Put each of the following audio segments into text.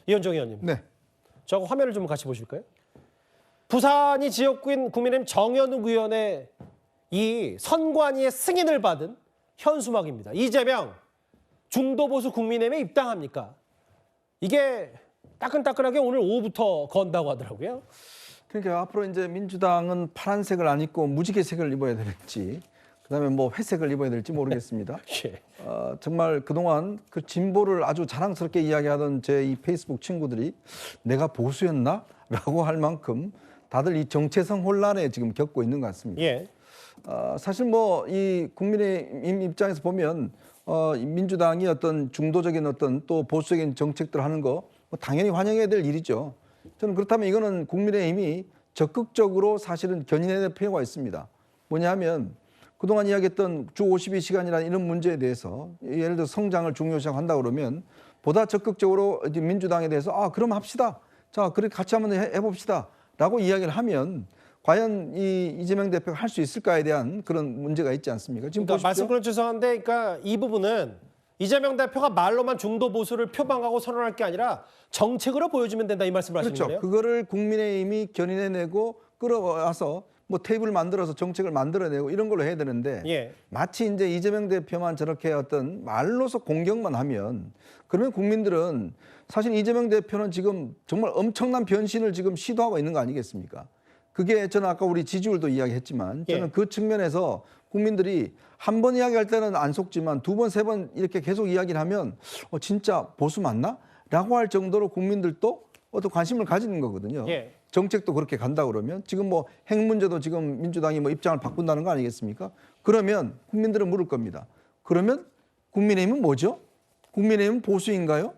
이현정 의원님. 네. 저거 화면을 좀 같이 보실까요? 부산이 지역구인 국민의힘 정현욱 의원의 이 선관위의 승인을 받은 현수막입니다. 이재명 중도보수 국민의힘에 입당합니까? 이게 따끈따끈하게 오늘 오후부터 건다고 하더라고요. 그러니까 앞으로 이제 민주당은 파란색을 안 입고 무지개색을 입어야 될지, 그다음에 뭐 회색을 입어야 될지 모르겠습니다. 예. 정말 그동안 그 진보를 아주 자랑스럽게 이야기하던 제 이 페이스북 친구들이 내가 보수였나? 라고 할 만큼 다들 이 정체성 혼란에 지금 겪고 있는 것 같습니다. 예. 사실 뭐 이 국민의힘 입장에서 보면 민주당이 어떤 중도적인 어떤 또 보수적인 정책들 하는 거 뭐 당연히 환영해야 될 일이죠. 저는 그렇다면 이거는 국민의힘이 적극적으로 사실은 견인해야 될 필요가 있습니다. 뭐냐면 그동안 이야기했던 주 52시간이라는 이런 문제에 대해서 예를 들어 성장을 중요시하고 한다 그러면 보다 적극적으로 민주당에 대해서 그럼 합시다. 자, 그렇게 같이 한번 해봅시다. 라고 이야기를 하면 과연 이재명 대표가 할 수 있을까에 대한 그런 문제가 있지 않습니까? 지금 그러니까 보십시오. 말씀 죄송한데, 그러니까 이 부분은 이재명 대표가 말로만 중도 보수를 표방하고 선언할 게 아니라 정책으로 보여주면 된다 이 말씀을 하시는 거예요? 그렇죠. 그거를 국민의힘이 견인해내고 끌어와서 뭐 테이블 만들어서 정책을 만들어내고 이런 걸로 해야 되는데 예. 마치 이제 이재명 대표만 저렇게 어떤 말로서 공격만 하면 그러면 국민들은 사실 이재명 대표는 지금 정말 엄청난 변신을 지금 시도하고 있는 거 아니겠습니까? 그게 저는 아까 우리 지지율도 이야기했지만 저는 예. 그 측면에서 국민들이 한 번 이야기할 때는 안 속지만 두 번, 세 번 이렇게 계속 이야기를 하면 진짜 보수 맞나? 라고 할 정도로 국민들도 어떤 관심을 가지는 거거든요. 예. 정책도 그렇게 간다 그러면 지금 뭐 핵 문제도 지금 민주당이 뭐 입장을 바꾼다는 거 아니겠습니까? 그러면 국민들은 물을 겁니다. 그러면 국민의힘은 뭐죠? 국민의힘은 보수인가요?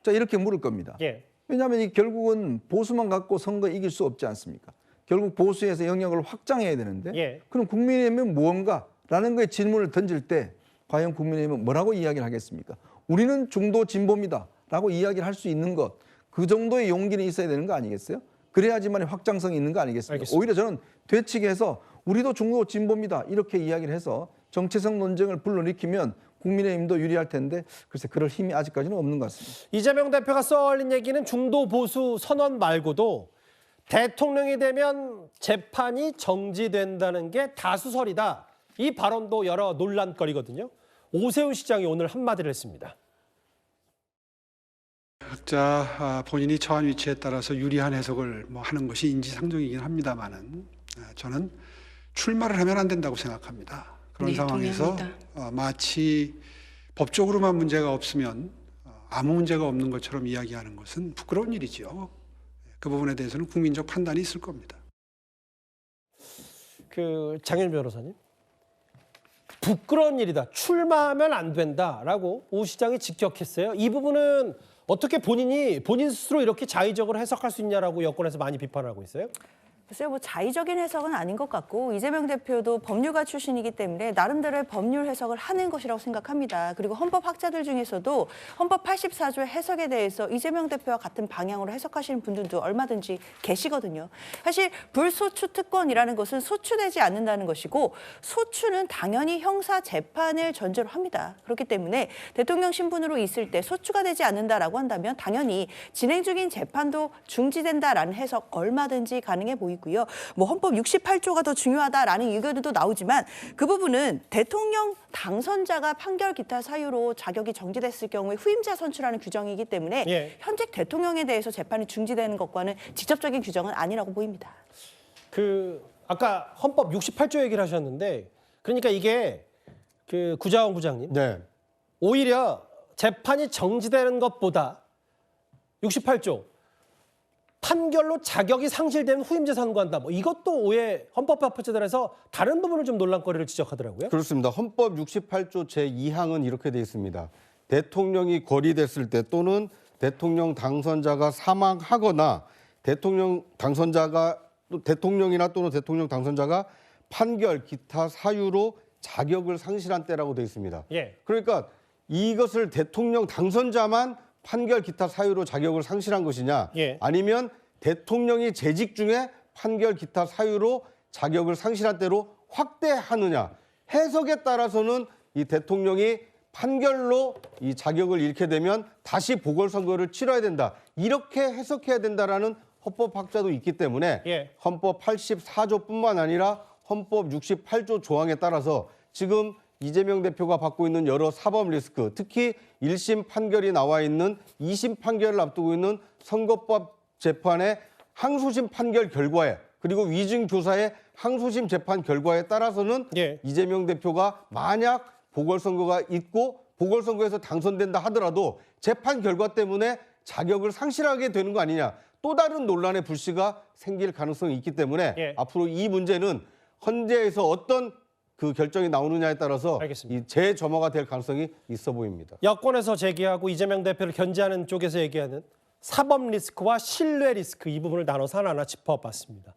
자, 이렇게 물을 겁니다. 예. 왜냐하면 이 결국은 보수만 갖고 선거 이길 수 없지 않습니까? 결국 보수에서 영역을 확장해야 되는데 예. 그럼 국민의힘은 무언가라는 거에 질문을 던질 때 과연 국민의힘은 뭐라고 이야기를 하겠습니까? 우리는 중도 진보입니다 라고 이야기를 할 수 있는 것, 그 정도의 용기는 있어야 되는 거 아니겠어요? 그래야지만 확장성이 있는 거 아니겠습니까? 알겠습니다. 오히려 저는 되치기해서 우리도 중도 진보입니다 이렇게 이야기를 해서 정체성 논쟁을 불러일으키면 국민의힘도 유리할 텐데 글쎄 그럴 힘이 아직까지는 없는 것 같습니다. 이재명 대표가 써올린 얘기는 중도 보수 선언 말고도 대통령이 되면 재판이 정지된다는 게 다수설이다. 이 발언도 여러 논란거리거든요. 오세훈 시장이 오늘 한마디를 했습니다. 각자 본인이 처한 위치에 따라서 유리한 해석을 하는 것이 인지상정이긴 합니다만은 저는 출마를 하면 안 된다고 생각합니다. 그런 네, 상황에서 마치 법적으로만 문제가 없으면 아무 문제가 없는 것처럼 이야기하는 것은 부끄러운 일이죠. 그 부분에 대해서는 국민적 판단이 있을 겁니다. 장현 변호사님, 부끄러운 일이다. 출마하면 안 된다라고 오 시장이 직격했어요. 이 부분은 어떻게 본인 스스로 이렇게 자의적으로 해석할 수 있냐라고 여권에서 많이 비판을 하고 있어요. 글쎄요, 뭐 자의적인 해석은 아닌 것 같고 이재명 대표도 법률가 출신이기 때문에 나름대로의 법률 해석을 하는 것이라고 생각합니다. 그리고 헌법학자들 중에서도 헌법 84조의 해석에 대해서 이재명 대표와 같은 방향으로 해석하시는 분들도 얼마든지 계시거든요. 사실 불소추 특권이라는 것은 소추되지 않는다는 것이고 소추는 당연히 형사 재판을 전제로 합니다. 그렇기 때문에 대통령 신분으로 있을 때 소추가 되지 않는다라고 한다면 당연히 진행 중인 재판도 중지된다라는 해석 얼마든지 가능해 보이고 뭐 헌법 68조가 더 중요하다라는 의견도 나오지만 그 부분은 대통령 당선자가 판결 기타 사유로 자격이 정지됐을 경우에 후임자 선출하는 규정이기 때문에 예. 현직 대통령에 대해서 재판이 중지되는 것과는 직접적인 규정은 아니라고 보입니다. 아까 헌법 68조 얘기를 하셨는데 그러니까 이게 구자원 부장님 네. 오히려 재판이 정지되는 것보다 68조 판결로 자격이 상실되는 후임자 선고한다. 뭐 이것도 오해 헌법학자들에서 다른 부분을 좀 논란거리를 지적하더라고요. 그렇습니다. 헌법 68조 제2항은 이렇게 되어 있습니다. 대통령이 거리됐을 때 또는 대통령 당선자가 사망하거나 대통령이나 또는 대통령 당선자가 판결 기타 사유로 자격을 상실한 때라고 되어 있습니다. 예. 그러니까 이것을 대통령 당선자만 판결 기타 사유로 자격을 상실한 것이냐, 예. 아니면 대통령이 재직 중에 판결 기타 사유로 자격을 상실한 때로 확대하느냐, 해석에 따라서는 이 대통령이 판결로 이 자격을 잃게 되면 다시 보궐선거를 치러야 된다. 이렇게 해석해야 된다라는 헌법학자도 있기 때문에 예. 헌법 84조뿐만 아니라 헌법 68조 조항에 따라서 지금 이재명 대표가 받고 있는 여러 사법 리스크, 특히 1심 판결이 나와 있는 2심 판결을 앞두고 있는 선거법 재판의 항소심 판결 결과에 그리고 위증교사의 항소심 재판 결과에 따라서는 예. 이재명 대표가 만약 보궐선거가 있고 보궐선거에서 당선된다 하더라도 재판 결과 때문에 자격을 상실하게 되는 거 아니냐. 또 다른 논란의 불씨가 생길 가능성이 있기 때문에 예. 앞으로 이 문제는 헌재에서 어떤 그 결정이 나오느냐에 따라서 알겠습니다. 이 재점화가 될 가능성이 있어 보입니다. 여권에서 제기하고 이재명 대표를 견제하는 쪽에서 얘기하는 사법 리스크와 신뢰 리스크 이 부분을 나눠서 하나하나 짚어봤습니다.